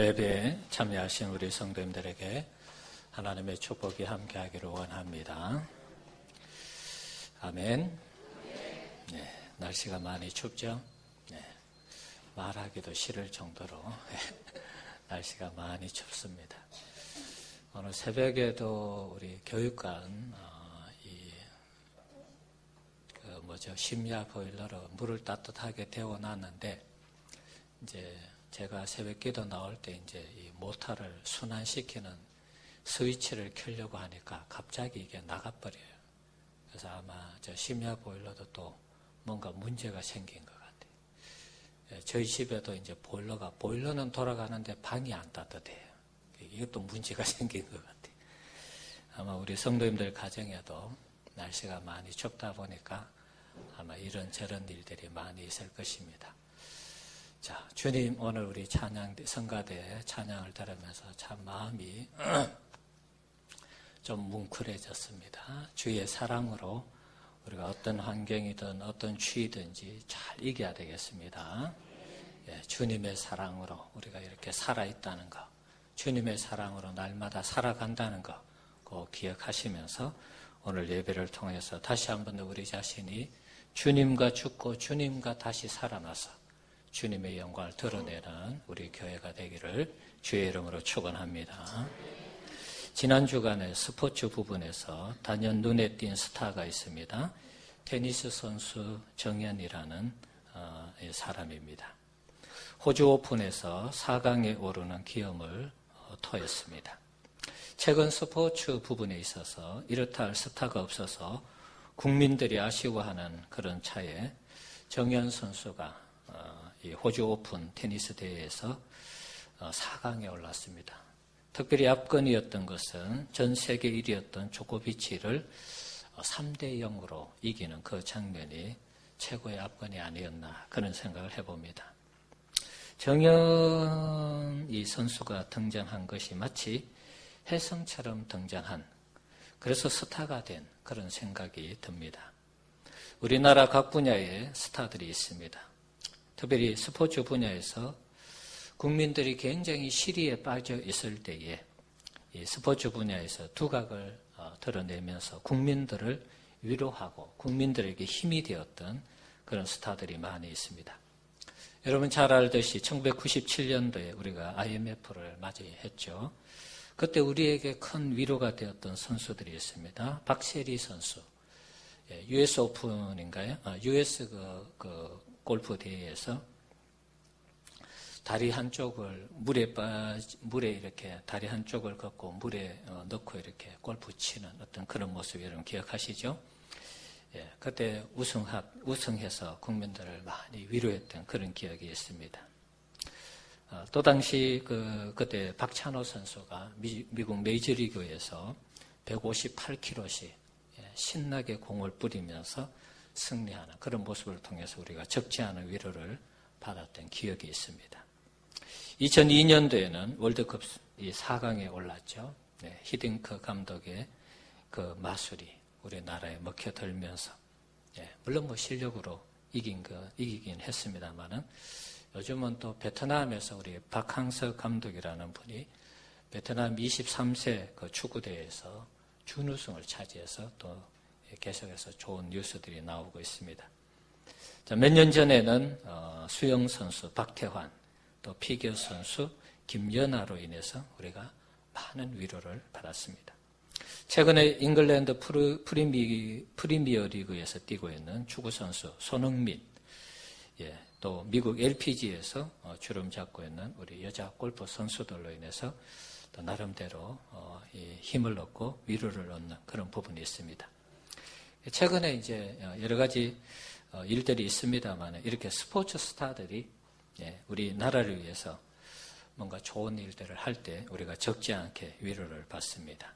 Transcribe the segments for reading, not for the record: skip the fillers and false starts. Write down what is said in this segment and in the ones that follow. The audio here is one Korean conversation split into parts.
예배에 참여하신 우리 성도님들에게 하나님의 축복이 함께하기를 원합니다. 아멘. 네, 날씨가 많이 춥죠? 네, 말하기도 싫을 정도로 날씨가 많이 춥습니다. 오늘 새벽에도 우리 교육관 심야 보일러로 물을 따뜻하게 데워놨는데 이제 제가 새벽 기도 나올 때 이제 이 모터를 순환시키는 스위치를 켜려고 하니까 갑자기 이게 나가버려요. 그래서 아마 저 심야 보일러도 또 뭔가 문제가 생긴 것 같아요. 저희 집에도 이제 보일러는 돌아가는데 방이 안 따뜻해요. 이것도 문제가 생긴 것 같아요. 아마 우리 성도님들 가정에도 날씨가 많이 춥다 보니까 아마 이런저런 일들이 많이 있을 것입니다. 자, 주님 오늘 우리 성가대 찬양을 들으면서 참 마음이 좀 뭉클해졌습니다. 주의 사랑으로 우리가 어떤 환경이든 어떤 추위든지 잘 이겨야 되겠습니다. 예, 주님의 사랑으로 우리가 이렇게 살아있다는 거, 주님의 사랑으로 날마다 살아간다는 거 꼭 기억하시면서 오늘 예배를 통해서 다시 한번 우리 자신이 주님과 죽고 주님과 다시 살아나서 주님의 영광을 드러내는 우리 교회가 되기를 주의 이름으로 축원합니다. 지난 주간에 스포츠 부분에서 단연 눈에 띈 스타가 있습니다. 테니스 선수 정연이라는 사람입니다. 호주 오픈에서 4강에 오르는 기염을 토했습니다. 최근 스포츠 부분에 있어서 이렇다 할 스타가 없어서 국민들이 아쉬워하는 그런 차에 정연 선수가 이 호주 오픈 테니스 대회에서 4강에 올랐습니다. 특별히 압권이었던 것은 전 세계 1위였던 조코비치를 3대 0으로 이기는 그 장면이 최고의 압권이 아니었나 그런 생각을 해봅니다. 정연 이 선수가 등장한 것이 마치 혜성처럼 등장한, 그래서 스타가 된 그런 생각이 듭니다. 우리나라 각 분야에 스타들이 있습니다. 특별히 스포츠 분야에서 국민들이 굉장히 시리에 빠져 있을 때에 이 스포츠 분야에서 두각을 드러내면서 국민들을 위로하고 국민들에게 힘이 되었던 그런 스타들이 많이 있습니다. 여러분 잘 알듯이 1997년도에 우리가 IMF를 맞이했죠. 그때 우리에게 큰 위로가 되었던 선수들이 있습니다. 박세리 선수, US 오픈인가요? US 골프 대회에서 다리 한쪽을 물에 이렇게 다리 한쪽을 걷고 물에 넣고 이렇게 골프 치는 어떤 그런 모습 여러분 기억하시죠? 예, 그때 우승해서 국민들을 많이 위로했던 그런 기억이 있습니다. 또 당시 그때 박찬호 선수가 미국 메이저리그에서 158km씩 신나게 공을 뿌리면서 승리하는 그런 모습을 통해서 우리가 적지 않은 위로를 받았던 기억이 있습니다. 2002년도에는 월드컵 4강에 올랐죠. 네, 히딩크 감독의 그 마술이 우리나라에 먹혀들면서, 물론 실력으로 이기긴 했습니다만은 요즘은 또 베트남에서 우리 박항서 감독이라는 분이 베트남 23세 그 축구대회에서 준우승을 차지해서 또 계속해서 좋은 뉴스들이 나오고 있습니다. 몇 년 전에는 수영 선수 박태환, 또 피겨 선수 김연아로 인해서 우리가 많은 위로를 받았습니다. 최근에 잉글랜드 프리미어 리그에서 뛰고 있는 축구 선수 손흥민, 또 미국 LPG에서 주름 잡고 있는 우리 여자 골프 선수들로 인해서 또 나름대로 힘을 얻고 위로를 얻는 그런 부분이 있습니다. 최근에 이제 여러 가지 일들이 있습니다만 이렇게 스포츠 스타들이 우리나라를 위해서 뭔가 좋은 일들을 할 때 우리가 적지 않게 위로를 받습니다.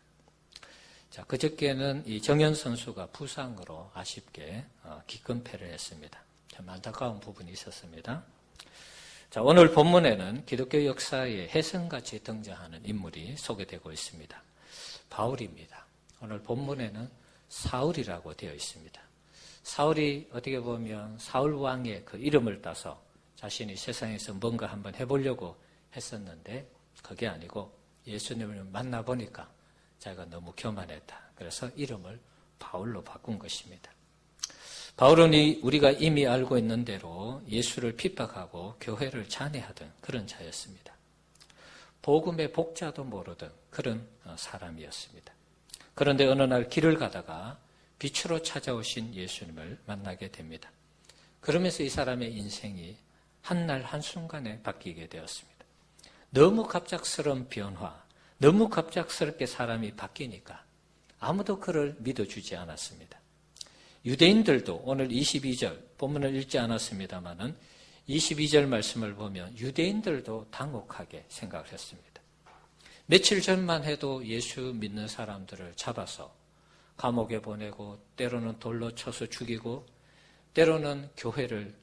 자, 그저께는 이 정연 선수가 부상으로 아쉽게 기권패를 했습니다. 참 안타까운 부분이 있었습니다. 자, 오늘 본문에는 기독교 역사에 혜성같이 등장하는 인물이 소개되고 있습니다. 바울입니다. 오늘 본문에는 사울이라고 되어 있습니다. 사울이 어떻게 보면 사울 왕의 그 이름을 따서 자신이 세상에서 뭔가 한번 해보려고 했었는데 그게 아니고 예수님을 만나보니까 자기가 너무 교만했다. 그래서 이름을 바울로 바꾼 것입니다. 바울은 우리가 이미 알고 있는 대로 예수를 핍박하고 교회를 잔해하던 그런 자였습니다. 복음의 복자도 모르던 그런 사람이었습니다. 그런데 어느 날 길을 가다가 빛으로 찾아오신 예수님을 만나게 됩니다. 그러면서 이 사람의 인생이 한날 한순간에 바뀌게 되었습니다. 너무 갑작스러운 변화, 너무 갑작스럽게 사람이 바뀌니까 아무도 그를 믿어주지 않았습니다. 유대인들도 오늘 22절, 본문을 읽지 않았습니다마는 22절 말씀을 보면 유대인들도 당혹하게 생각을 했습니다. 며칠 전만 해도 예수 믿는 사람들을 잡아서 감옥에 보내고 때로는 돌로 쳐서 죽이고 때로는 교회를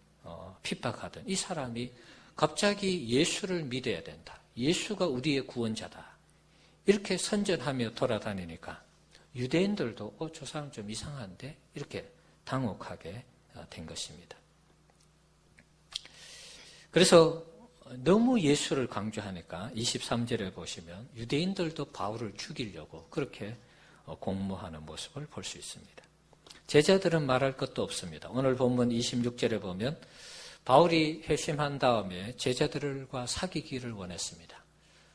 핍박하던 이 사람이 갑자기 예수를 믿어야 된다. 예수가 우리의 구원자다. 이렇게 선전하며 돌아다니니까 유대인들도 저 사람 좀 이상한데 이렇게 당혹하게 된 것입니다. 그래서 너무 예수를 강조하니까 23절에 보시면 유대인들도 바울을 죽이려고 그렇게 공모하는 모습을 볼 수 있습니다. 제자들은 말할 것도 없습니다. 오늘 본문 26절에 보면 바울이 회심한 다음에 제자들과 사귀기를 원했습니다.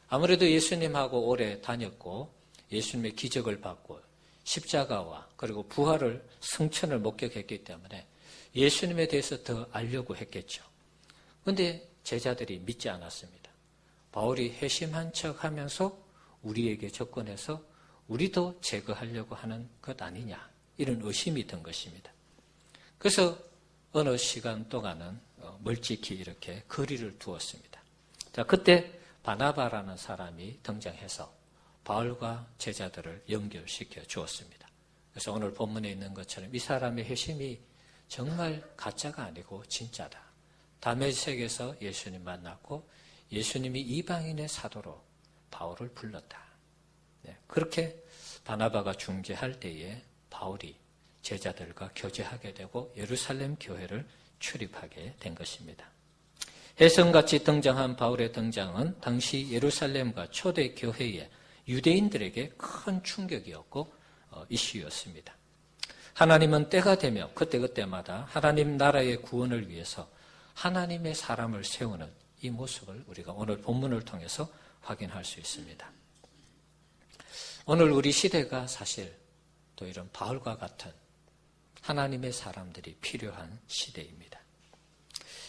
아무래도 예수님하고 오래 다녔고 예수님의 기적을 받고 십자가와 그리고 부활을 승천을 목격했기 때문에 예수님에 대해서 더 알려고 했겠죠. 그런데 제자들이 믿지 않았습니다. 바울이 회심한 척하면서 우리에게 접근해서 우리도 제거하려고 하는 것 아니냐 이런 의심이 든 것입니다. 그래서 어느 시간 동안은 멀찍이 이렇게 거리를 두었습니다. 자, 그때 바나바라는 사람이 등장해서 바울과 제자들을 연결시켜 주었습니다. 그래서 오늘 본문에 있는 것처럼 이 사람의 회심이 정말 가짜가 아니고 진짜다. 다메섹에서 예수님 만났고 예수님이 이방인의 사도로 바울을 불렀다. 네, 그렇게 바나바가 중재할 때에 바울이 제자들과 교제하게 되고 예루살렘 교회를 출입하게 된 것입니다. 혜성같이 등장한 바울의 등장은 당시 예루살렘과 초대 교회의 유대인들에게 큰 충격이었고 이슈였습니다. 하나님은 때가 되며 그때그때마다 하나님 나라의 구원을 위해서 하나님의 사람을 세우는 이 모습을 우리가 오늘 본문을 통해서 확인할 수 있습니다. 오늘 우리 시대가 사실 또 이런 바울과 같은 하나님의 사람들이 필요한 시대입니다.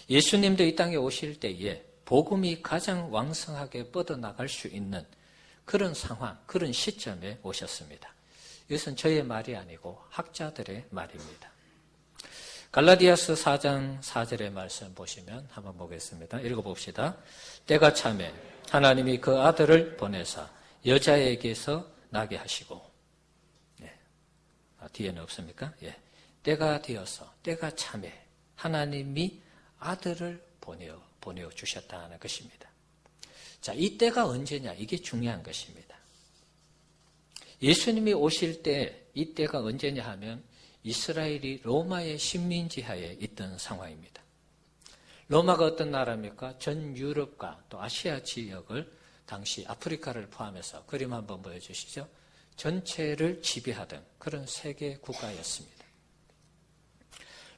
예수님도 이 땅에 오실 때에 복음이 가장 왕성하게 뻗어나갈 수 있는 그런 상황, 그런 시점에 오셨습니다. 이것은 저의 말이 아니고 학자들의 말입니다. 갈라디아서 4장 4절의 말씀 보시면 한번 보겠습니다. 읽어봅시다. 때가 차매 하나님이 그 아들을 보내사 여자에게서 나게 하시고 네. 뒤에는 없습니까? 예. 때가 되어서 때가 차매 하나님이 아들을 보내어 주셨다는 것입니다. 자, 이 때가 언제냐? 이게 중요한 것입니다. 예수님이 오실 때 이 때가 언제냐 하면 이스라엘이 로마의 식민지하에 있던 상황입니다. 로마가 어떤 나라입니까? 전 유럽과 또 아시아 지역을 당시 아프리카를 포함해서 그림 한번 보여주시죠. 전체를 지배하던 그런 세계 국가였습니다.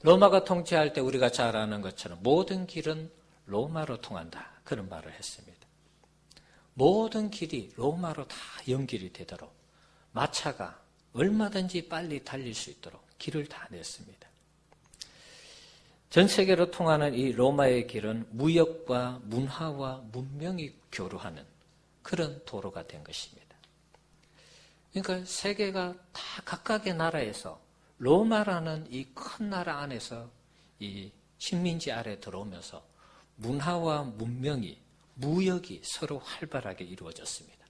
로마가 통치할 때 우리가 잘 아는 것처럼 모든 길은 로마로 통한다. 그런 말을 했습니다. 모든 길이 로마로 다 연결이 되도록 마차가 얼마든지 빨리 달릴 수 있도록 길을 다 냈습니다. 전 세계로 통하는 이 로마의 길은 무역과 문화와 문명이 교류하는 그런 도로가 된 것입니다. 그러니까 세계가 다 각각의 나라에서 로마라는 이 큰 나라 안에서 이 식민지 아래 들어오면서 문화와 문명이 무역이 서로 활발하게 이루어졌습니다.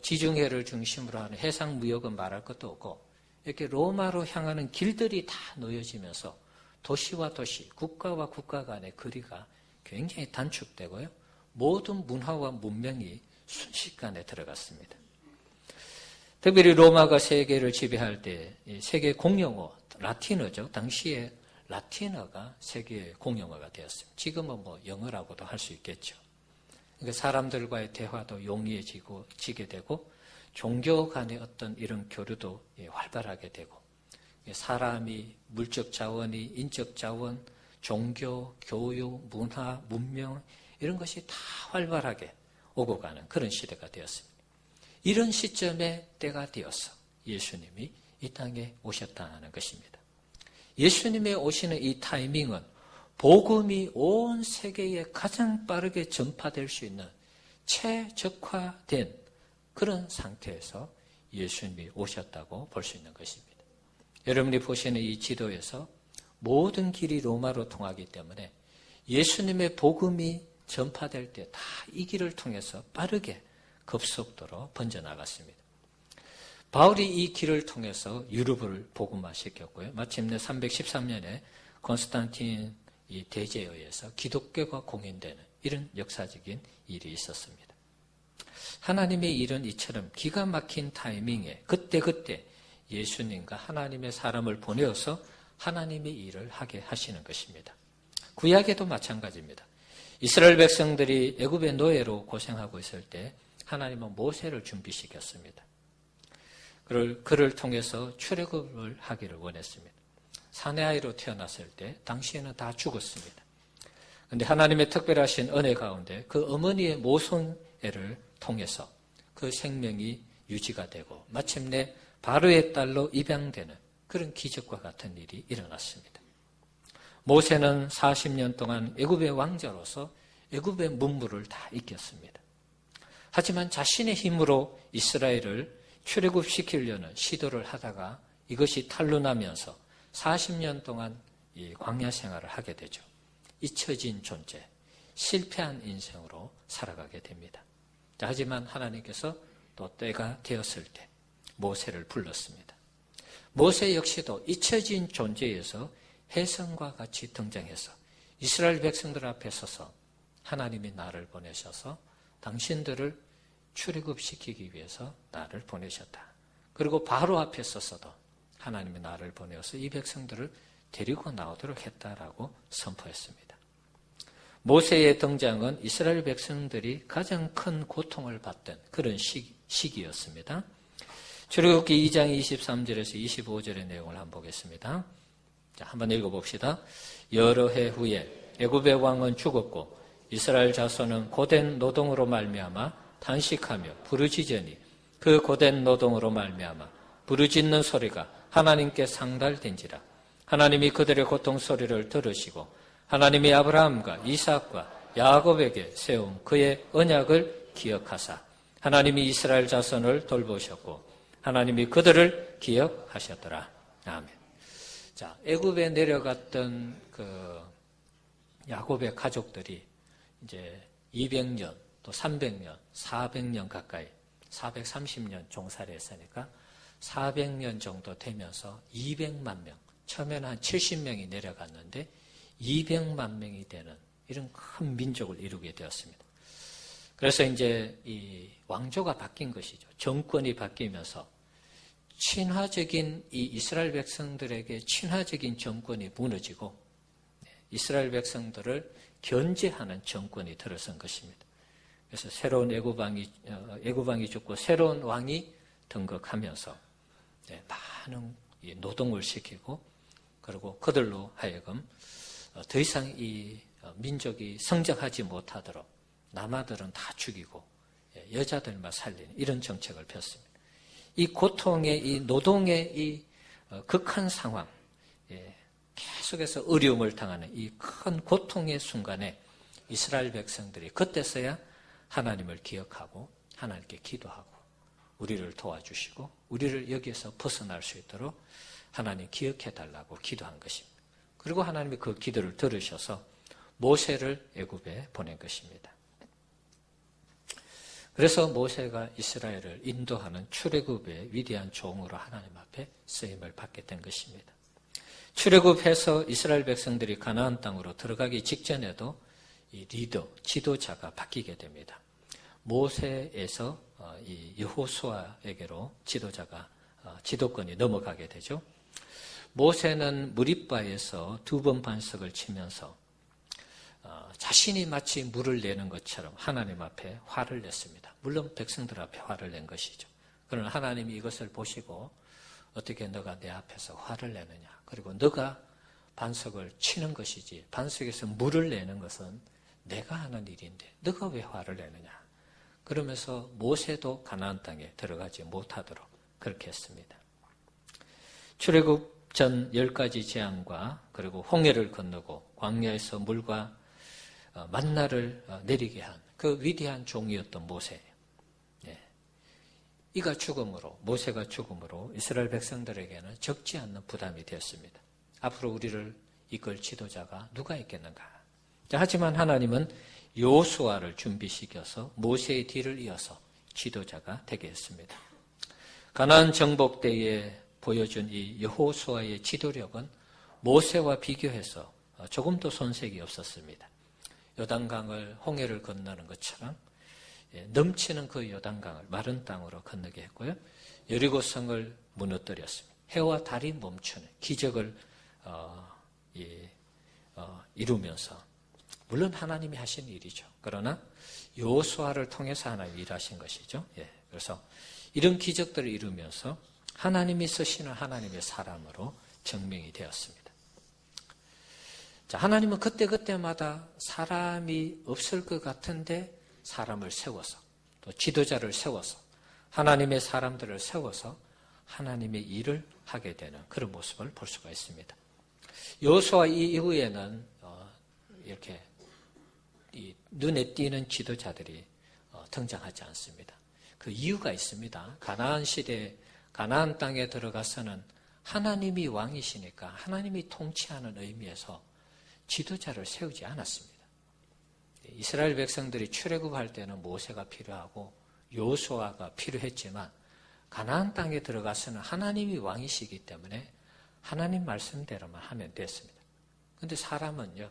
지중해를 중심으로 하는 해상 무역은 말할 것도 없고 이렇게 로마로 향하는 길들이 다 놓여지면서 도시와 도시, 국가와 국가 간의 거리가 굉장히 단축되고요. 모든 문화와 문명이 순식간에 들어갔습니다. 특별히 로마가 세계를 지배할 때 세계 공용어, 라틴어죠. 당시에 라틴어가 세계의 공용어가 되었습니다. 지금은 영어라고도 할 수 있겠죠. 그러니까 사람들과의 대화도 용이해지게 되고 종교 간의 어떤 이런 교류도 활발하게 되고 사람이 물적 자원이 인적 자원, 종교, 교육, 문화, 문명 이런 것이 다 활발하게 오고 가는 그런 시대가 되었습니다. 이런 시점에 때가 되어서 예수님이 이 땅에 오셨다는 것입니다. 예수님의 오시는 이 타이밍은 복음이 온 세계에 가장 빠르게 전파될 수 있는 최적화된 그런 상태에서 예수님이 오셨다고 볼 수 있는 것입니다. 여러분이 보시는 이 지도에서 모든 길이 로마로 통하기 때문에 예수님의 복음이 전파될 때 다 이 길을 통해서 빠르게 급속도로 번져나갔습니다. 바울이 이 길을 통해서 유럽을 복음화시켰고요. 마침내 313년에 콘스탄틴 이 대제에 의해서 기독교가 공인되는 이런 역사적인 일이 있었습니다. 하나님의 일은 이처럼 기가 막힌 타이밍에 그때그때 예수님과 하나님의 사람을 보내어서 하나님의 일을 하게 하시는 것입니다. 구약에도 마찬가지입니다. 이스라엘 백성들이 애굽의 노예로 고생하고 있을 때 하나님은 모세를 준비시켰습니다. 그를 통해서 출애굽을 하기를 원했습니다. 사내 아이로 태어났을 때 당시에는 다 죽었습니다. 그런데 하나님의 특별하신 은혜 가운데 그 어머니의 모성애를 통해서 그 생명이 유지가 되고 마침내 바로의 딸로 입양되는 그런 기적과 같은 일이 일어났습니다. 모세는 40년 동안 애굽의 왕자로서 애굽의 문물을 다 익혔습니다. 하지만 자신의 힘으로 이스라엘을 출애굽시키려는 시도를 하다가 이것이 탄로나면서 40년 동안 이 광야 생활을 하게 되죠. 잊혀진 존재, 실패한 인생으로 살아가게 됩니다. 하지만 하나님께서 또 때가 되었을 때 모세를 불렀습니다. 모세 역시도 잊혀진 존재에서 혜성과 같이 등장해서 이스라엘 백성들 앞에 서서 하나님이 나를 보내셔서 당신들을 출애굽시키기 위해서 나를 보내셨다. 그리고 바로 앞에 서서도 하나님이 나를 보내어서 이 백성들을 데리고 나오도록 했다라고 선포했습니다. 모세의 등장은 이스라엘 백성들이 가장 큰 고통을 받던 그런 시기였습니다. 출애굽기 2장 23절에서 25절의 내용을 한번 보겠습니다. 자, 한번 읽어봅시다. 여러 해 후에 애굽의 왕은 죽었고 이스라엘 자손은 고된 노동으로 말미암아 탄식하며 부르짖으니 그 고된 노동으로 말미암아 부르짖는 소리가 하나님께 상달된지라. 하나님이 그들의 고통 소리를 들으시고 하나님이 아브라함과 이삭과 야곱에게 세운 그의 언약을 기억하사 하나님이 이스라엘 자손을 돌보셨고 하나님이 그들을 기억하셨더라. 아멘. 자, 애굽에 내려갔던 그 야곱의 가족들이 이제 200년 또 300년, 400년 가까이 430년 종살이 했으니까 400년 정도 되면서 200만 명, 처음에는 한 70명이 내려갔는데 200만 명이 되는 이런 큰 민족을 이루게 되었습니다. 그래서 이제 이 왕조가 바뀐 것이죠. 정권이 바뀌면서 친화적인 이 이스라엘 백성들에게 친화적인 정권이 무너지고 이스라엘 백성들을 견제하는 정권이 들어선 것입니다. 그래서 새로운 애굽왕이 죽고 새로운 왕이 등극하면서 많은 노동을 시키고 그리고 그들로 하여금 더 이상 이 민족이 성장하지 못하도록 남아들은 다 죽이고 여자들만 살리는 이런 정책을 폈습니다. 이 고통의 이 노동의 이 극한 상황, 계속해서 어려움을 당하는 이 큰 고통의 순간에 이스라엘 백성들이 그때서야 하나님을 기억하고 하나님께 기도하고 우리를 도와주시고 우리를 여기에서 벗어날 수 있도록 하나님 기억해달라고 기도한 것입니다. 그리고 하나님이 그 기도를 들으셔서 모세를 애굽에 보낸 것입니다. 그래서 모세가 이스라엘을 인도하는 출애굽의 위대한 종으로 하나님 앞에 쓰임을 받게 된 것입니다. 출애굽해서 이스라엘 백성들이 가나안 땅으로 들어가기 직전에도 이 리더, 지도자가 바뀌게 됩니다. 모세에서 이 여호수아에게로 지도권이 넘어가게 되죠. 모세는 무립바에서 2번 반석을 치면서 자신이 마치 물을 내는 것처럼 하나님 앞에 화를 냈습니다. 물론 백성들 앞에 화를 낸 것이죠. 그러나 하나님이 이것을 보시고 어떻게 너가 내 앞에서 화를 내느냐. 그리고 너가 반석을 치는 것이지 반석에서 물을 내는 것은 내가 하는 일인데 너가 왜 화를 내느냐. 그러면서 모세도 가나안 땅에 들어가지 못하도록 그렇게 했습니다. 출애굽 전 10가지 재앙과 그리고 홍해를 건너고 광야에서 물과 만나를 내리게 한 그 위대한 종이었던 모세. 이가 죽음으로, 모세가 죽음으로 이스라엘 백성들에게는 적지 않는 부담이 되었습니다. 앞으로 우리를 이끌 지도자가 누가 있겠는가? 하지만 하나님은 여호수아를 준비시켜서 모세의 뒤를 이어서 지도자가 되게 했습니다. 가나안 정복 때에 보여준 이 여호수아의 지도력은 모세와 비교해서 조금도 손색이 없었습니다. 요단강을 홍해를 건너는 것처럼 넘치는 그 요단강을 마른 땅으로 건너게 했고요. 여리고성을 무너뜨렸습니다. 해와 달이 멈추는 기적을 이루면서 물론 하나님이 하신 일이죠. 그러나 여호수아를 통해서 하나님이 일하신 것이죠. 그래서 이런 기적들을 이루면서 하나님이 쓰시는 하나님의 사람으로 증명이 되었습니다. 자, 하나님은 그때그때마다 사람이 없을 것 같은데 사람을 세워서 또 지도자를 세워서 하나님의 사람들을 세워서 하나님의 일을 하게 되는 그런 모습을 볼 수가 있습니다. 여호수아 이후에는 이렇게 눈에 띄는 지도자들이 등장하지 않습니다. 그 이유가 있습니다. 가나안 시대, 가나안 땅에 들어가서는 하나님이 왕이시니까 하나님이 통치하는 의미에서 지도자를 세우지 않았습니다. 이스라엘 백성들이 출애굽할 때는 모세가 필요하고 여호수아가 필요했지만 가나안 땅에 들어가서는 하나님이 왕이시기 때문에 하나님 말씀대로만 하면 됐습니다. 그런데 사람은요,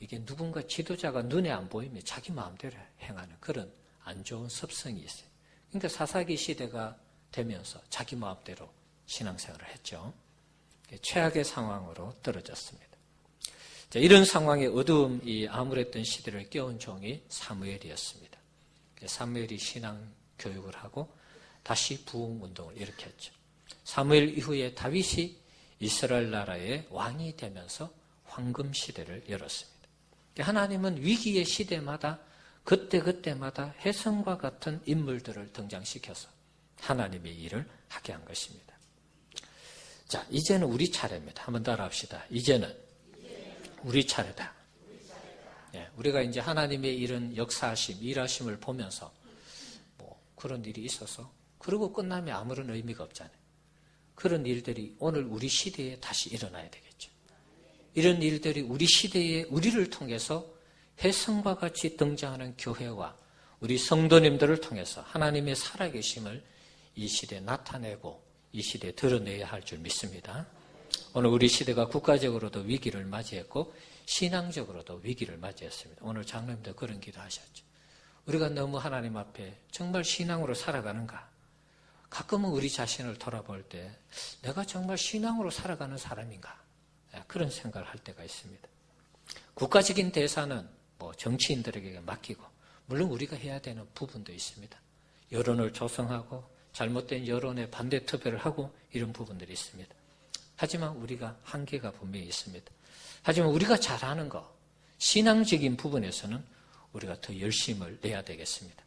이게 누군가 지도자가 눈에 안 보이면 자기 마음대로 행하는 그런 안 좋은 습성이 있어요. 그러니까 사사기 시대가 되면서 자기 마음대로 신앙생활을 했죠. 최악의 상황으로 떨어졌습니다. 자, 이런 상황에 어두움이 아무랬던 시대를 깨운 종이 사무엘이었습니다. 사무엘이 신앙 교육을 하고 다시 부흥운동을 일으켰죠. 사무엘 이후에 다윗이 이스라엘 나라의 왕이 되면서 황금시대를 열었습니다. 하나님은 위기의 시대마다 그때마다 혜성과 같은 인물들을 등장시켜서 하나님의 일을 하게 한 것입니다. 자, 이제는 우리 차례입니다. 한번 따라합시다. 이제는 우리 차례다. 우리가 이제 하나님의 이런 역사하심, 일하심을 보면서 그런 일이 있어서 그러고 끝나면 아무런 의미가 없잖아요. 그런 일들이 오늘 우리 시대에 다시 일어나야 되겠죠. 이런 일들이 우리 시대에 우리를 통해서 혜성과 같이 등장하는 교회와 우리 성도님들을 통해서 하나님의 살아계심을 이 시대에 나타내고 이 시대에 드러내야 할 줄 믿습니다. 오늘 우리 시대가 국가적으로도 위기를 맞이했고 신앙적으로도 위기를 맞이했습니다. 오늘 장로님도 그런 기도하셨죠. 우리가 너무 하나님 앞에 정말 신앙으로 살아가는가? 가끔은 우리 자신을 돌아볼 때 내가 정말 신앙으로 살아가는 사람인가? 그런 생각을 할 때가 있습니다. 국가적인 대사는 정치인들에게 맡기고 물론 우리가 해야 되는 부분도 있습니다. 여론을 조성하고 잘못된 여론에 반대 투표를 하고 이런 부분들이 있습니다. 하지만 우리가 한계가 분명히 있습니다. 하지만 우리가 잘하는 거, 신앙적인 부분에서는 우리가 더 열심을 내야 되겠습니다.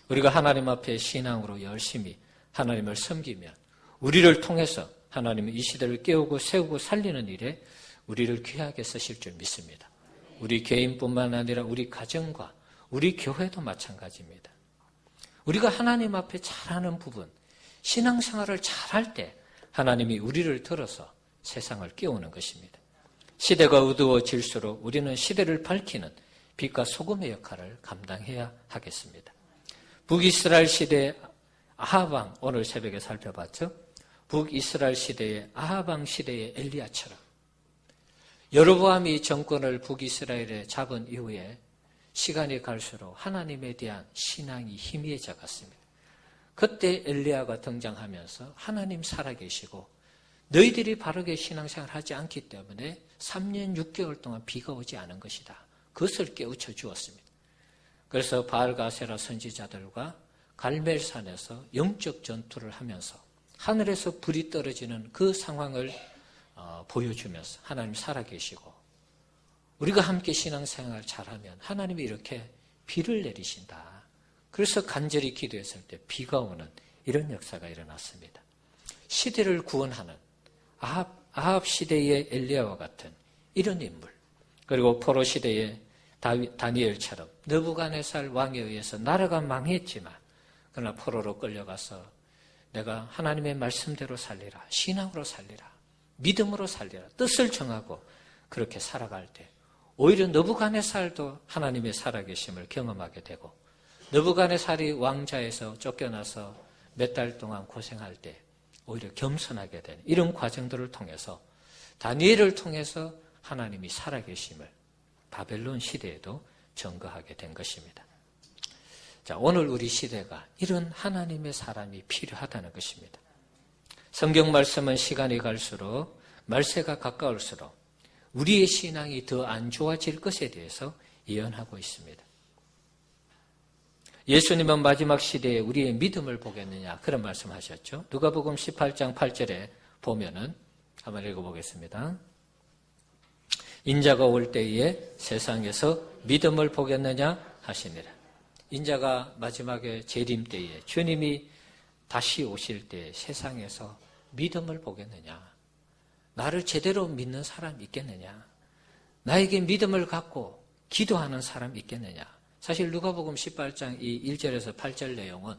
우리가 하나님 앞에 신앙으로 열심히 하나님을 섬기면 우리를 통해서 하나님은 이 시대를 깨우고 세우고 살리는 일에 우리를 귀하게 쓰실 줄 믿습니다. 우리 개인뿐만 아니라 우리 가정과 우리 교회도 마찬가지입니다. 우리가 하나님 앞에 잘하는 부분, 신앙생활을 잘할 때 하나님이 우리를 들어서 세상을 깨우는 것입니다. 시대가 어두워질수록 우리는 시대를 밝히는 빛과 소금의 역할을 감당해야 하겠습니다. 북이스라엘 시대의 아합 왕, 오늘 새벽에 살펴봤죠? 북이스라엘 시대의 아합 왕 시대의 엘리야처럼 여로보암이 정권을 북이스라엘에 잡은 이후에 시간이 갈수록 하나님에 대한 신앙이 희미해져 갔습니다. 그때 엘리야가 등장하면서 하나님 살아계시고 너희들이 바르게 신앙생활을 하지 않기 때문에 3년 6개월 동안 비가 오지 않은 것이다. 그것을 깨우쳐 주었습니다. 그래서 바알과 아세라 선지자들과 갈멜산에서 영적 전투를 하면서 하늘에서 불이 떨어지는 그 상황을 보여주면서 하나님 살아계시고 우리가 함께 신앙생활 잘하면 하나님이 이렇게 비를 내리신다. 그래서 간절히 기도했을 때 비가 오는 이런 역사가 일어났습니다. 시대를 구원하는 아합 시대의 엘리야와 같은 이런 인물, 그리고 포로 시대의 다니엘처럼 느부갓네살 왕에 의해서 나라가 망했지만 그러나 포로로 끌려가서 내가 하나님의 말씀대로 살리라, 신앙으로 살리라, 믿음으로 살리라, 뜻을 정하고 그렇게 살아갈 때 오히려 느부갓네살도 하나님의 살아계심을 경험하게 되고 느부갓네살이 왕자에서 쫓겨나서 몇 달 동안 고생할 때 오히려 겸손하게 되는 이런 과정들을 통해서 다니엘을 통해서 하나님이 살아계심을 바벨론 시대에도 증거하게 된 것입니다. 자, 오늘 우리 시대가 이런 하나님의 사람이 필요하다는 것입니다. 성경 말씀은 시간이 갈수록 말세가 가까울수록 우리의 신앙이 더 안 좋아질 것에 대해서 예언하고 있습니다. 예수님은 마지막 시대에 우리의 믿음을 보겠느냐 그런 말씀하셨죠. 누가복음 18장 8절에 보면은 한번 읽어보겠습니다. 인자가 올 때에 세상에서 믿음을 보겠느냐 하시니라. 인자가 마지막에 재림 때에 주님이 다시 오실 때 세상에서 믿음을 보겠느냐? 나를 제대로 믿는 사람 있겠느냐? 나에게 믿음을 갖고 기도하는 사람 있겠느냐? 사실 누가복음 18장 이 1절에서 8절 내용은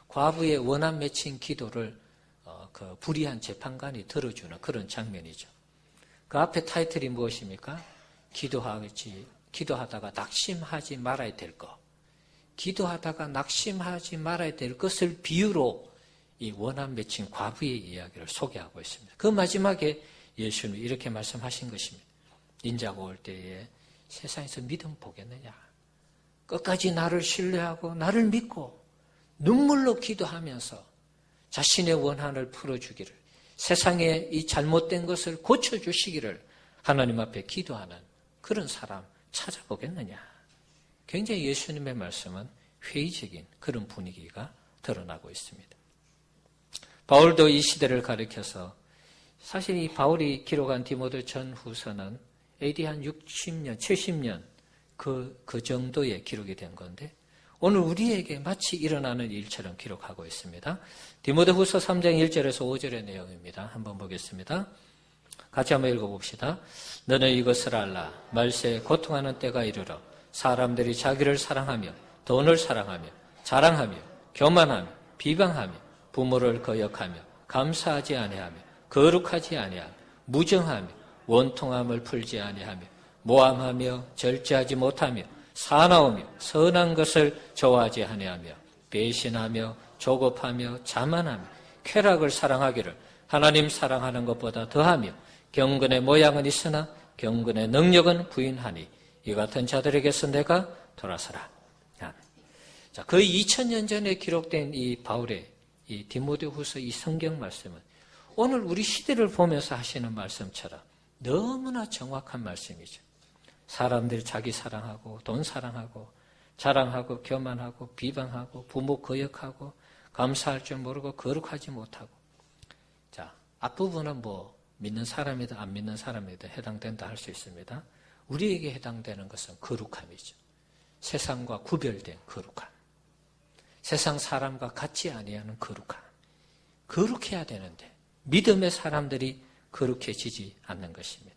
과부의 원한 맺힌 기도를 그 불의한 재판관이 들어주는 그런 장면이죠. 그 앞에 타이틀이 무엇입니까? 기도하다가 낙심하지 말아야 될 것. 기도하다가 낙심하지 말아야 될 것을 비유로 이 원한 맺힌 과부의 이야기를 소개하고 있습니다. 그 마지막에 예수님이 이렇게 말씀하신 것입니다. 인자가 올 때에 세상에서 믿음 보겠느냐? 끝까지 나를 신뢰하고 나를 믿고 눈물로 기도하면서 자신의 원한을 풀어주기를, 세상에 이 잘못된 것을 고쳐주시기를 하나님 앞에 기도하는 그런 사람 찾아보겠느냐? 굉장히 예수님의 말씀은 회의적인 그런 분위기가 드러나고 있습니다. 바울도 이 시대를 가리켜서 사실 이 바울이 기록한 디모데 전후서는 AD 한 60년, 70년 그 정도의 기록이 된 건데 오늘 우리에게 마치 일어나는 일처럼 기록하고 있습니다. 디모데후서 3장 1절에서 5절의 내용입니다. 한번 보겠습니다. 같이 한번 읽어봅시다. 너는 이것을 알라. 말세에 고통하는 때가 이르러 사람들이 자기를 사랑하며 돈을 사랑하며 자랑하며 교만하며 비방하며 부모를 거역하며 감사하지 아니하며 거룩하지 아니하며 무정하며 원통함을 풀지 아니하며 모함하며 절제하지 못하며 사나우며 선한 것을 좋아하지 아니하며 배신하며 조급하며 자만하며 쾌락을 사랑하기를 하나님 사랑하는 것보다 더하며 경건의 모양은 있으나 경건의 능력은 부인하니 이 같은 자들에게서 내가 돌아서라. 자, 거의 2000년 전에 기록된 이 바울의 이 디모데후서 이 성경 말씀은 오늘 우리 시대를 보면서 하시는 말씀처럼 너무나 정확한 말씀이죠. 사람들이 자기 사랑하고 돈 사랑하고 자랑하고 교만하고 비방하고 부모 거역하고 감사할 줄 모르고 거룩하지 못하고. 자, 앞부분은 뭐 믿는 사람이든 안 믿는 사람이든 해당된다 할 수 있습니다. 우리에게 해당되는 것은 거룩함이죠. 세상과 구별된 거룩함. 세상 사람과 같지 아니하는 거룩함. 거룩해야 되는데 믿음의 사람들이 거룩해지지 않는 것입니다.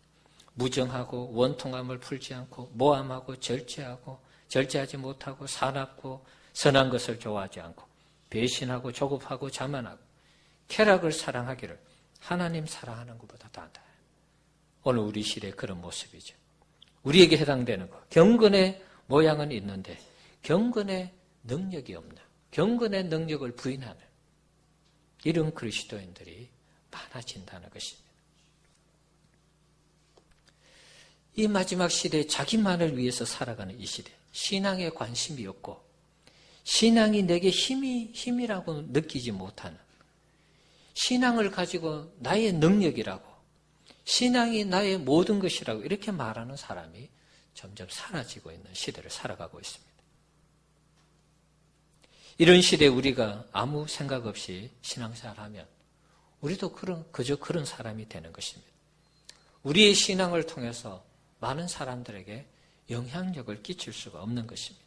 무정하고 원통함을 풀지 않고 모함하고 절제하지 못하고 사납고 선한 것을 좋아하지 않고 배신하고 조급하고 자만하고 쾌락을 사랑하기를 하나님 사랑하는 것보다 더한다. 오늘 우리 시대의 그런 모습이죠. 우리에게 해당되는 것. 경건의 모양은 있는데 경건의 능력이 없는, 경건의 능력을 부인하는 이런 그리스도인들이 많아진다는 것입니다. 이 마지막 시대에 자기만을 위해서 살아가는 이 시대, 신앙에 관심이 없고 신앙이 내게 힘이라고 느끼지 못하는, 신앙을 가지고 나의 능력이라고, 신앙이 나의 모든 것이라고 이렇게 말하는 사람이 점점 사라지고 있는 시대를 살아가고 있습니다. 이런 시대에 우리가 아무 생각 없이 신앙생활하면 우리도 그저 그런 사람이 되는 것입니다. 우리의 신앙을 통해서 많은 사람들에게 영향력을 끼칠 수가 없는 것입니다.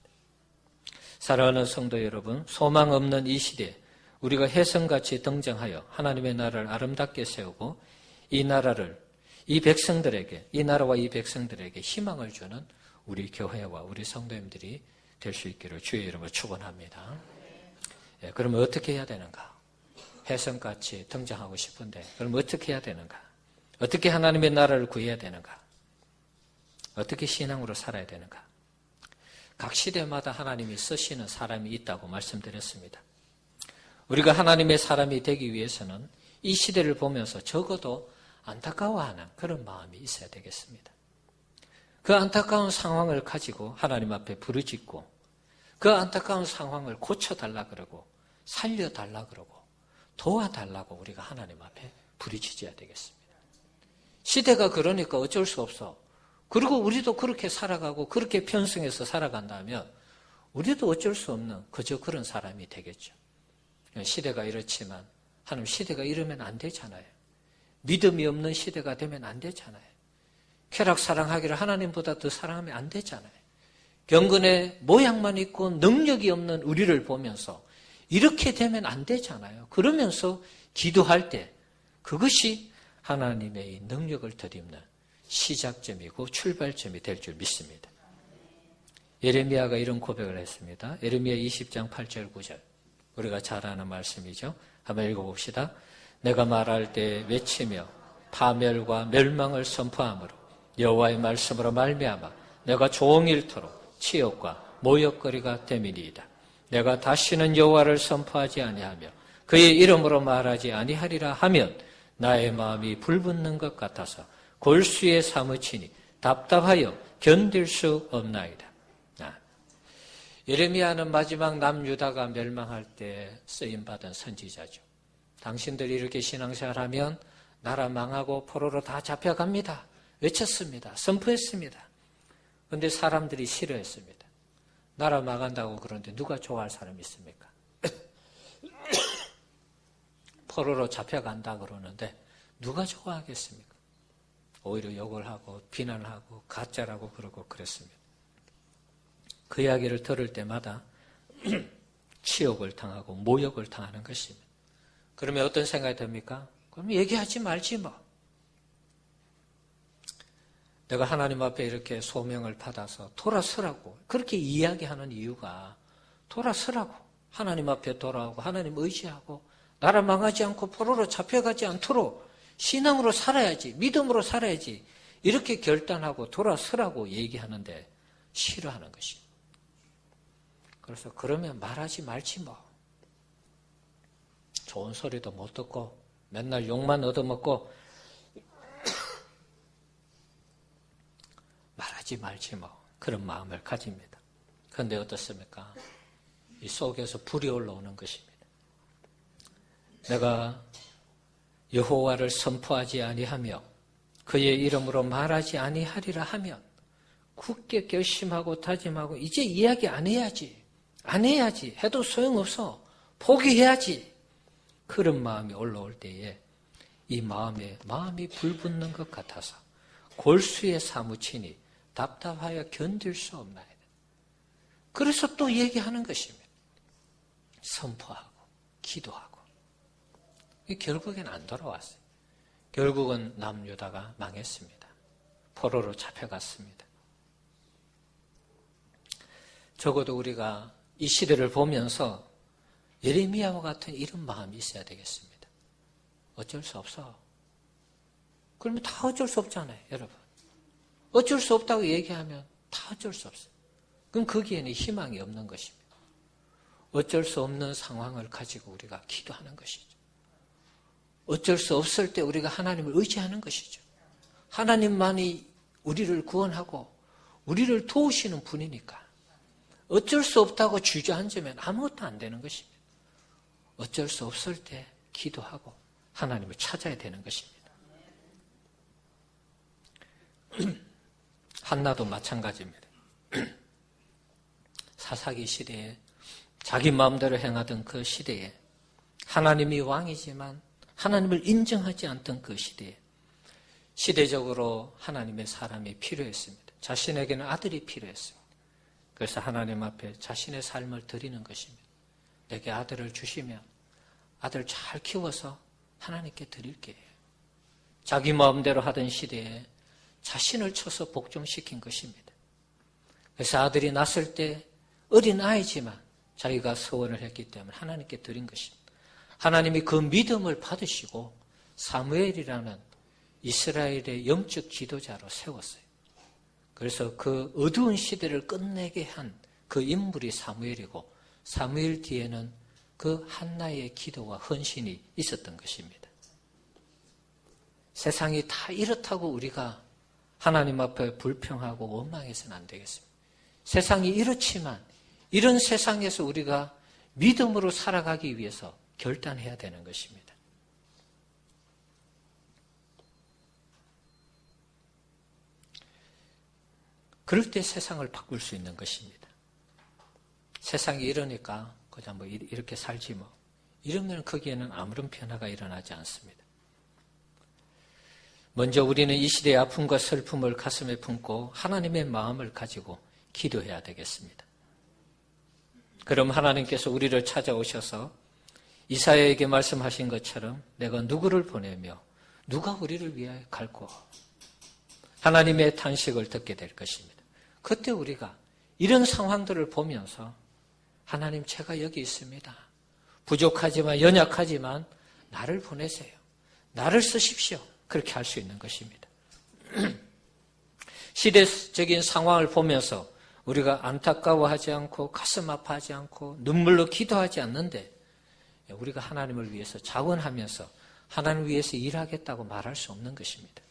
사랑하는 성도 여러분, 소망 없는 이 시대에 우리가 혜성같이 등장하여 하나님의 나라를 아름답게 세우고 이 나라를 이 백성들에게, 이 나라와 이 백성들에게 희망을 주는 우리 교회와 우리 성도님들이 될 수 있기를 주의 이름으로 축원합니다. 예, 그러면 어떻게 해야 되는가? 혜성같이 등장하고 싶은데 그럼 어떻게 해야 되는가? 어떻게 하나님의 나라를 구해야 되는가? 어떻게 신앙으로 살아야 되는가? 각 시대마다 하나님이 쓰시는 사람이 있다고 말씀드렸습니다. 우리가 하나님의 사람이 되기 위해서는 이 시대를 보면서 적어도 안타까워하는 그런 마음이 있어야 되겠습니다. 그 안타까운 상황을 가지고 하나님 앞에 부르짖고 그 안타까운 상황을 고쳐달라 그러고 살려달라 그러고 도와달라고 우리가 하나님 앞에 부르짖어야 되겠습니다. 시대가 그러니까 어쩔 수 없어. 그리고 우리도 그렇게 살아가고 그렇게 편승해서 살아간다면 우리도 어쩔 수 없는 그저 그런 사람이 되겠죠. 시대가 이렇지만 하나님 시대가 이러면 안 되잖아요. 믿음이 없는 시대가 되면 안 되잖아요. 쾌락 사랑하기를 하나님보다 더 사랑하면 안 되잖아요. 경건의 모양만 있고 능력이 없는 우리를 보면서 이렇게 되면 안 되잖아요. 그러면서 기도할 때 그것이 하나님의 이 능력을 덧입는 시작점이고 출발점이 될 줄 믿습니다. 예레미야가 이런 고백을 했습니다. 예레미야 20장 8절 9절 우리가 잘 아는 말씀이죠. 한번 읽어봅시다. 내가 말할 때 외치며 파멸과 멸망을 선포하므로 여호와의 말씀으로 말미암아 내가 종일토록 치욕과 모욕거리가 됨이니이다. 내가 다시는 여호와를 선포하지 아니하며 그의 이름으로 말하지 아니하리라 하면 나의 마음이 불붙는 것 같아서 골수에 사무치니 답답하여 견딜 수 없나이다. 예레미야는 마지막 남유다가 멸망할 때 쓰임받은 선지자죠. 당신들이 이렇게 신앙생활하면 나라 망하고 포로로 다 잡혀갑니다. 외쳤습니다. 선포했습니다. 그런데 사람들이 싫어했습니다. 나라 망한다고 그러는데 누가 좋아할 사람이 있습니까? 포로로 잡혀간다 그러는데 누가 좋아하겠습니까? 오히려 욕을 하고 비난을 하고 가짜라고 그러고 그랬습니다. 그 이야기를 들을 때마다 치욕을 당하고 모욕을 당하는 것입니다. 그러면 어떤 생각이 듭니까? 그럼 얘기하지 말지 뭐. 내가 하나님 앞에 이렇게 소명을 받아서 돌아서라고 그렇게 이야기하는 이유가 돌아서라고 하나님 앞에 돌아오고 하나님 의지하고 나라 망하지 않고 포로로 잡혀가지 않도록 신앙으로 살아야지 믿음으로 살아야지 이렇게 결단하고 돌아서라고 얘기하는데 싫어하는 것입니다. 그래서 그러면 말하지 말지 뭐. 좋은 소리도 못 듣고 맨날 욕만 얻어먹고 말하지 말지 뭐 그런 마음을 가집니다. 그런데 어떻습니까? 이 속에서 불이 올라오는 것입니다. 내가 여호와를 선포하지 아니하며 그의 이름으로 말하지 아니하리라 하면 굳게 결심하고 다짐하고 이제 이야기 안 해야지 해도 소용없어 포기해야지 그런 마음이 올라올 때에 이 마음이 불붙는 것 같아서 골수에 사무치니 답답하여 견딜 수 없나이다. 그래서 또 얘기하는 것입니다. 선포하고 기도하고 결국엔 안 돌아왔어요. 결국은 남유다가 망했습니다. 포로로 잡혀갔습니다. 적어도 우리가 이 시대를 보면서 예레미야와 같은 이런 마음이 있어야 되겠습니다. 어쩔 수 없어. 그러면 다 어쩔 수 없잖아요, 여러분. 어쩔 수 없다고 얘기하면 다 어쩔 수 없어요. 그럼 거기에는 희망이 없는 것입니다. 어쩔 수 없는 상황을 가지고 우리가 기도하는 것이죠. 어쩔 수 없을 때 우리가 하나님을 의지하는 것이죠. 하나님만이 우리를 구원하고 우리를 도우시는 분이니까 어쩔 수 없다고 주저앉으면 아무것도 안 되는 것입니다. 어쩔 수 없을 때 기도하고 하나님을 찾아야 되는 것입니다. 한나도 마찬가지입니다. 사사기 시대에 자기 마음대로 행하던 그 시대에 하나님이 왕이지만 하나님을 인정하지 않던 그 시대에 시대적으로 하나님의 사람이 필요했습니다. 자신에게는 아들이 필요했습니다. 그래서 하나님 앞에 자신의 삶을 드리는 것입니다. 내게 아들을 주시면 아들 잘 키워서 하나님께 드릴게요. 자기 마음대로 하던 시대에 자신을 쳐서 복종시킨 것입니다. 그래서 아들이 낳았을 때 어린 아이지만 자기가 서원을 했기 때문에 하나님께 드린 것입니다. 하나님이 그 믿음을 받으시고 사무엘이라는 이스라엘의 영적 지도자로 세웠어요. 그래서 그 어두운 시대를 끝내게 한 그 인물이 사무엘이고 사무엘 뒤에는 그 한나의 기도와 헌신이 있었던 것입니다. 세상이 다 이렇다고 우리가 하나님 앞에 불평하고 원망해서는 안 되겠습니다. 세상이 이렇지만 이런 세상에서 우리가 믿음으로 살아가기 위해서 결단해야 되는 것입니다. 그럴 때 세상을 바꿀 수 있는 것입니다. 세상이 이러니까 그냥 뭐 이렇게 살지 뭐. 이러면 거기에는 아무런 변화가 일어나지 않습니다. 먼저 우리는 이 시대의 아픔과 슬픔을 가슴에 품고 하나님의 마음을 가지고 기도해야 되겠습니다. 그럼 하나님께서 우리를 찾아오셔서 이사야에게 말씀하신 것처럼 내가 누구를 보내며 누가 우리를 위하여 갈고 하나님의 탄식을 듣게 될 것입니다. 그때 우리가 이런 상황들을 보면서 하나님 제가 여기 있습니다. 부족하지만 연약하지만 나를 보내세요. 나를 쓰십시오. 그렇게 할 수 있는 것입니다. 시대적인 상황을 보면서 우리가 안타까워하지 않고 가슴 아파하지 않고 눈물로 기도하지 않는데 우리가 하나님을 위해서 자원하면서 하나님을 위해서 일하겠다고 말할 수 없는 것입니다.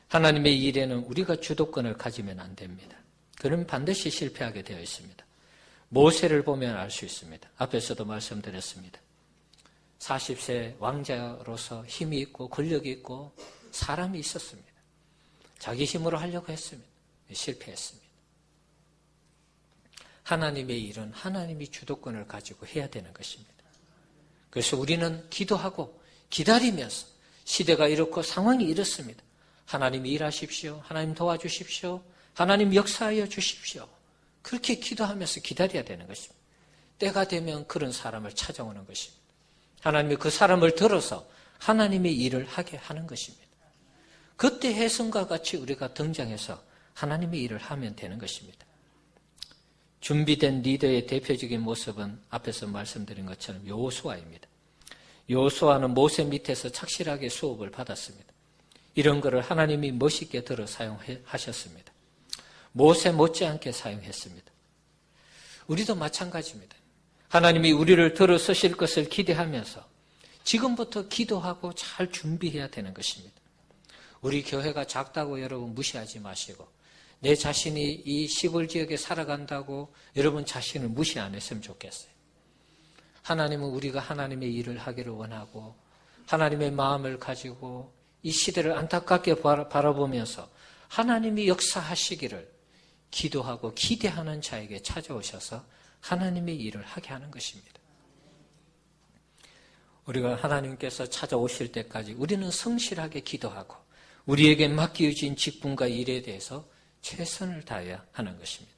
하나님의 일에는 우리가 주도권을 가지면 안 됩니다. 그럼 반드시 실패하게 되어 있습니다. 모세를 보면 알 수 있습니다. 앞에서도 말씀드렸습니다. 40세 왕자로서 힘이 있고 권력이 있고 사람이 있었습니다. 자기 힘으로 하려고 했습니다. 실패했습니다. 하나님의 일은 하나님이 주도권을 가지고 해야 되는 것입니다. 그래서 우리는 기도하고 기다리면서 시대가 이렇고 상황이 이렇습니다. 하나님 일하십시오. 하나님 도와주십시오. 하나님 역사하여 주십시오. 그렇게 기도하면서 기다려야 되는 것입니다. 때가 되면 그런 사람을 찾아오는 것입니다. 하나님이 그 사람을 들어서 하나님의 일을 하게 하는 것입니다. 그때 혜성과 같이 우리가 등장해서 하나님의 일을 하면 되는 것입니다. 준비된 리더의 대표적인 모습은 앞에서 말씀드린 것처럼 여호수아입니다. 여호수아는 모세 밑에서 착실하게 수업을 받았습니다. 이런 것을 하나님이 멋있게 들어 사용하셨습니다. 모세 못지않게 사용했습니다. 우리도 마찬가지입니다. 하나님이 우리를 들어 쓰실 것을 기대하면서 지금부터 기도하고 잘 준비해야 되는 것입니다. 우리 교회가 작다고 여러분 무시하지 마시고 내 자신이 이 시골 지역에 살아간다고 여러분 자신을 무시 안 했으면 좋겠어요. 하나님은 우리가 하나님의 일을 하기를 원하고 하나님의 마음을 가지고 이 시대를 안타깝게 바라보면서 하나님이 역사하시기를 기도하고 기대하는 자에게 찾아오셔서 하나님의 일을 하게 하는 것입니다. 우리가 하나님께서 찾아오실 때까지 우리는 성실하게 기도하고 우리에게 맡겨진 직분과 일에 대해서 최선을 다해야 하는 것입니다.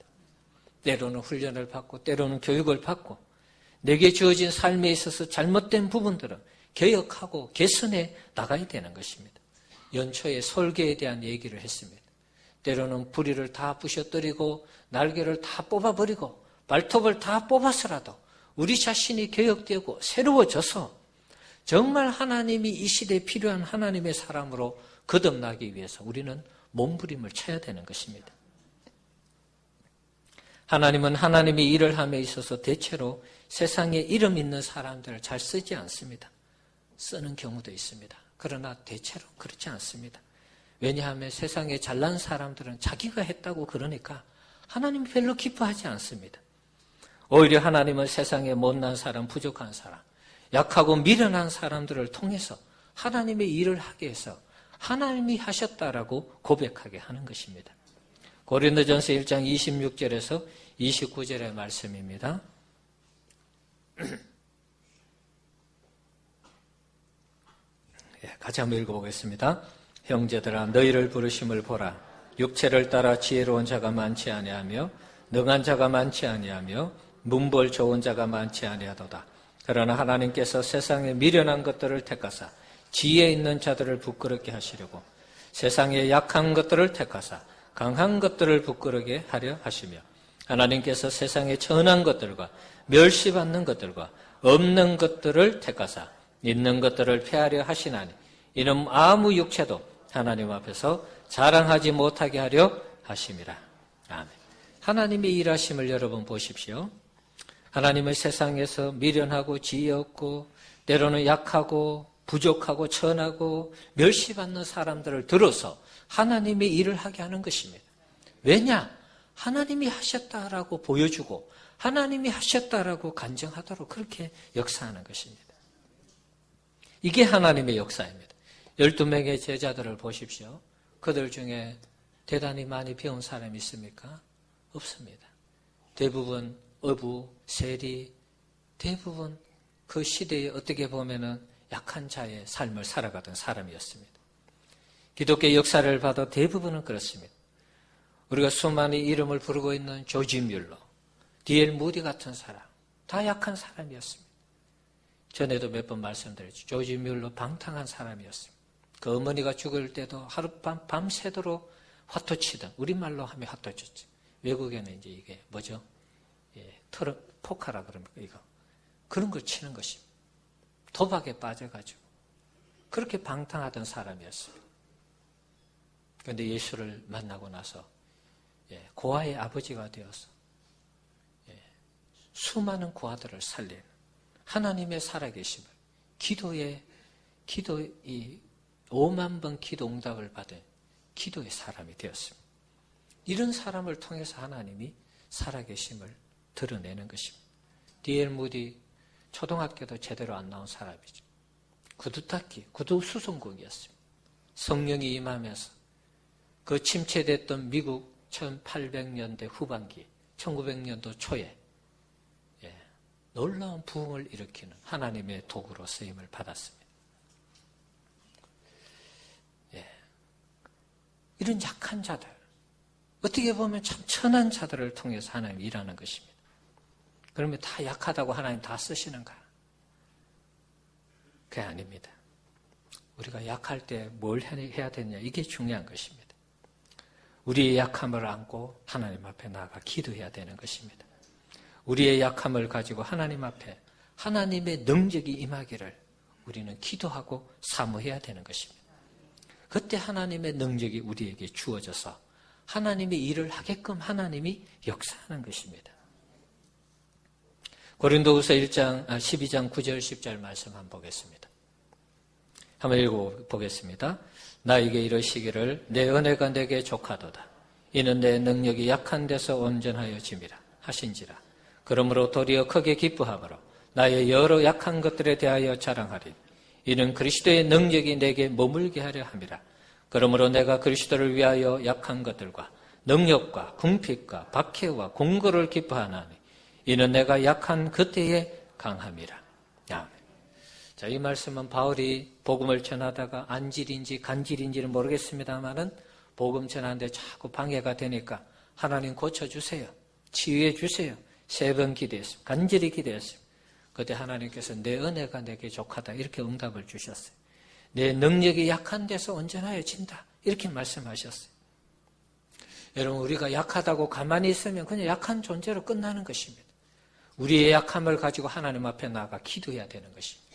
때로는 훈련을 받고 때로는 교육을 받고 내게 주어진 삶에 있어서 잘못된 부분들은 개혁하고 개선해 나가야 되는 것입니다. 연초에 설계에 대한 얘기를 했습니다. 때로는 부리를 다 부셔뜨리고 날개를 다 뽑아버리고 발톱을 다 뽑아서라도 우리 자신이 개혁되고 새로워져서 정말 하나님이 이 시대에 필요한 하나님의 사람으로 거듭나기 위해서 우리는 몸부림을 쳐야 되는 것입니다. 하나님은 하나님의 일을 함에 있어서 대체로 세상에 이름 있는 사람들을 잘 쓰지 않습니다. 쓰는 경우도 있습니다. 그러나 대체로 그렇지 않습니다. 왜냐하면 세상에 잘난 사람들은 자기가 했다고 그러니까 하나님이 별로 기뻐하지 않습니다. 오히려 하나님은 세상에 못난 사람, 부족한 사람, 약하고 미련한 사람들을 통해서 하나님의 일을 하게 해서 하나님이 하셨다라고 고백하게 하는 것입니다. 고린도전서 1장 26절에서 29절의 말씀입니다. 같이 한번 읽어보겠습니다. 형제들아 너희를 부르심을 보라. 육체를 따라 지혜로운 자가 많지 아니하며 능한 자가 많지 아니하며 문벌 좋은 자가 많지 아니하도다. 그러나 하나님께서 세상에 미련한 것들을 택하사 지혜 있는 자들을 부끄럽게 하시려고 세상에 약한 것들을 택하사 강한 것들을 부끄럽게 하려 하시며 하나님께서 세상에 천한 것들과 멸시받는 것들과 없는 것들을 택하사 있는 것들을 폐하려 하시나니 이는 아무 육체도 하나님 앞에서 자랑하지 못하게 하려 하심이라. 아멘. 하나님의 일하심을 여러분 보십시오. 하나님은 세상에서 미련하고 지혜 없고 때로는 약하고 부족하고 천하고 멸시받는 사람들을 들어서 하나님의 일을 하게 하는 것입니다. 왜냐? 하나님이 하셨다라고 보여주고 하나님이 하셨다라고 간증하도록 그렇게 역사하는 것입니다. 이게 하나님의 역사입니다. 12명의 제자들을 보십시오. 그들 중에 대단히 많이 배운 사람이 있습니까? 없습니다. 대부분 어부, 세리, 대부분 그 시대에 어떻게 보면은 약한 자의 삶을 살아가던 사람이었습니다. 기독교 역사를 봐도 대부분은 그렇습니다. 우리가 수많은 이름을 부르고 있는 조지 뮬러, D.L. 무디 같은 사람, 다 약한 사람이었습니다. 전에도 몇 번 말씀드렸죠. 조지 뮬러 방탕한 사람이었습니다. 그 어머니가 죽을 때도 하룻밤 밤새도록 화투치던, 우리말로 하면 화투쳤죠. 외국에는 이제 이게 뭐죠? 포카라 그럽니까, 이거. 그런 걸 치는 것입니다. 도박에 빠져가지고. 그렇게 방탕하던 사람이었습니다. 그런데 예수를 만나고 나서, 고아의 아버지가 되어서, 수많은 고아들을 살리는 하나님의 살아계심을, 기도의 5만 번 기도 응답을 받은 기도의 사람이 되었습니다. 이런 사람을 통해서 하나님이 살아계심을 드러내는 것입니다. D.L. 무디 초등학교도 제대로 안 나온 사람이죠. 구두닦기, 구두수송국이었습니다. 성령이 임하면서 그 침체됐던 미국 1800년대 후반기, 1900년도 초에 놀라운 부흥을 일으키는 하나님의 도구로 쓰임을 받았습니다. 이런 약한 자들, 어떻게 보면 참 천한 자들을 통해서 하나님이 일하는 것입니다. 그러면 다 약하다고 하나님 다 쓰시는가? 그게 아닙니다. 우리가 약할 때 뭘 해야 되느냐, 이게 중요한 것입니다. 우리의 약함을 안고 하나님 앞에 나아가 기도해야 되는 것입니다. 우리의 약함을 가지고 하나님 앞에 하나님의 능력이 임하기를 우리는 기도하고 사모해야 되는 것입니다. 그때 하나님의 능력이 우리에게 주어져서 하나님의 일을 하게끔 하나님이 역사하는 것입니다. 고린도후서 12장 9절 10절 말씀 한번 보겠습니다. 한번 읽어보겠습니다. 나에게 이르시기를 내 은혜가 내게 족하도다. 이는 내 능력이 약한 데서 온전하여 짐이라 하신지라. 그러므로 도리어 크게 기뻐하므로 나의 여러 약한 것들에 대하여 자랑하리. 이는 그리스도의 능력이 내게 머물게 하려 함이라. 그러므로 내가 그리스도를 위하여 약한 것들과 능력과 궁핍과 박해와 공고를 기뻐하나니 이는 내가 약한 그때에 강함이라. 아멘. 자, 이 말씀은 바울이 복음을 전하다가 안질인지 간질인지는 모르겠습니다만은 복음 전하는데 자꾸 방해가 되니까 하나님 고쳐주세요. 치유해 주세요. 3번 기도했습니다. 간절히 기도했습니다. 그때 하나님께서 내 은혜가 내게 족하다 이렇게 응답을 주셨어요. 내 능력이 약한 데서 온전하여 진다 이렇게 말씀하셨어요. 여러분, 우리가 약하다고 가만히 있으면 그냥 약한 존재로 끝나는 것입니다. 우리의 약함을 가지고 하나님 앞에 나아가 기도해야 되는 것입니다.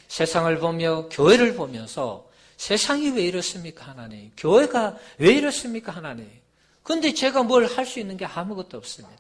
세상을 보며 교회를 보면서 세상이 왜 이렇습니까 하나님? 교회가 왜 이렇습니까 하나님? 그런데 제가 뭘 할 수 있는 게 아무것도 없습니다.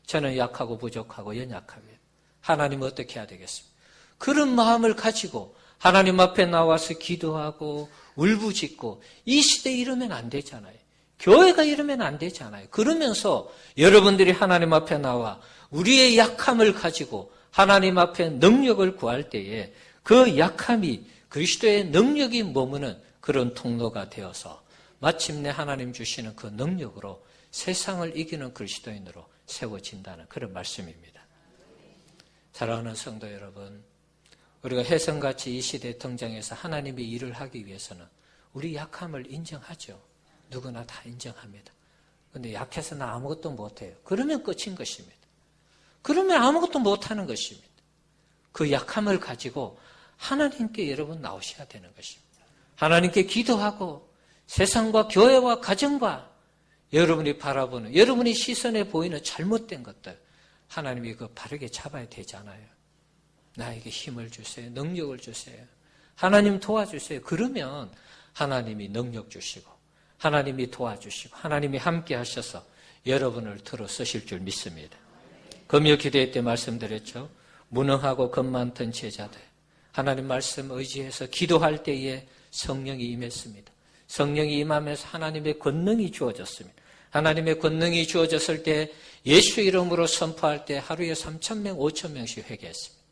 저는 약하고 부족하고 연약합니다. 하나님은 어떻게 해야 되겠습니까? 그런 마음을 가지고 하나님 앞에 나와서 기도하고 울부짖고 이 시대에 이러면 안 되잖아요. 교회가 이러면 안 되잖아요. 그러면서 여러분들이 하나님 앞에 나와 우리의 약함을 가지고 하나님 앞에 능력을 구할 때에 그 약함이 그리스도의 능력이 머무는 그런 통로가 되어서 마침내 하나님 주시는 그 능력으로 세상을 이기는 그리스도인으로 세워진다는 그런 말씀입니다. 사랑하는 성도 여러분, 우리가 혜성같이 이 시대에 등장해서 하나님의 일을 하기 위해서는 우리 약함을 인정하죠. 누구나 다 인정합니다. 그런데 약해서 나 아무것도 못해요. 그러면 끝인 것입니다. 그러면 아무것도 못하는 것입니다. 그 약함을 가지고 하나님께 여러분 나오셔야 되는 것입니다. 하나님께 기도하고 세상과 교회와 가정과 여러분이 바라보는, 여러분이 시선에 보이는 잘못된 것들, 하나님이 그 바르게 잡아야 되잖아요. 나에게 힘을 주세요. 능력을 주세요. 하나님 도와주세요. 그러면 하나님이 능력 주시고 하나님이 도와주시고 하나님이 함께 하셔서 여러분을 들어 쓰실 줄 믿습니다. 금요 기도회 때 말씀드렸죠. 무능하고 겁 많던 제자들, 하나님 말씀 의지해서 기도할 때에 성령이 임했습니다. 성령이 임하면서 하나님의 권능이 주어졌습니다. 하나님의 권능이 주어졌을 때 예수 이름으로 선포할 때 하루에 3,000명, 5,000명씩 회개했습니다.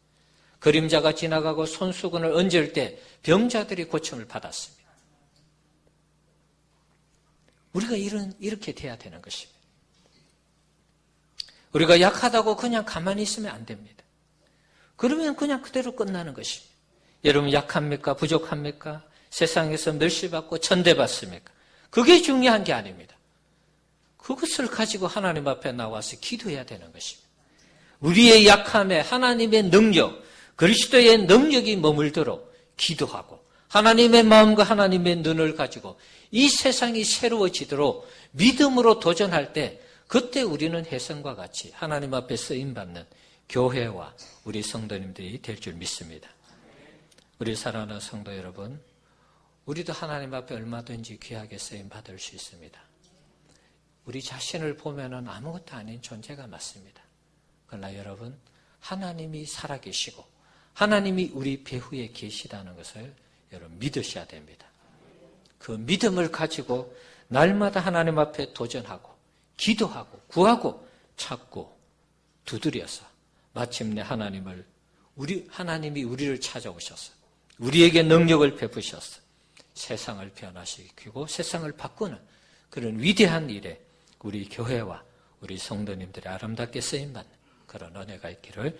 그림자가 지나가고 손수건을 얹을 때 병자들이 고침을 받았습니다. 우리가 이렇게 돼야 되는 것입니다. 우리가 약하다고 그냥 가만히 있으면 안 됩니다. 그러면 그냥 그대로 끝나는 것입니다. 여러분 약합니까? 부족합니까? 세상에서 멸시받고 천대받습니까? 그게 중요한 게 아닙니다. 그것을 가지고 하나님 앞에 나와서 기도해야 되는 것입니다. 우리의 약함에 하나님의 능력, 그리스도의 능력이 머물도록 기도하고 하나님의 마음과 하나님의 눈을 가지고 이 세상이 새로워지도록 믿음으로 도전할 때 그때 우리는 혜성과 같이 하나님 앞에 쓰임받는 교회와 우리 성도님들이 될 줄 믿습니다. 우리 사랑하는 성도 여러분, 우리도 하나님 앞에 얼마든지 귀하게 쓰임받을 수 있습니다. 우리 자신을 보면은 아무것도 아닌 존재가 맞습니다. 그러나 여러분, 하나님이 살아계시고 하나님이 우리 배후에 계시다는 것을 여러분 믿으셔야 됩니다. 그 믿음을 가지고 날마다 하나님 앞에 도전하고 기도하고 구하고 찾고 두드려서 마침내 하나님이 우리를 찾아오셔서 우리에게 능력을 베푸셔서 세상을 변화시키고 세상을 바꾸는 그런 위대한 일에 우리 교회와 우리 성도님들이 아름답게 쓰임받는 그런 은혜가 있기를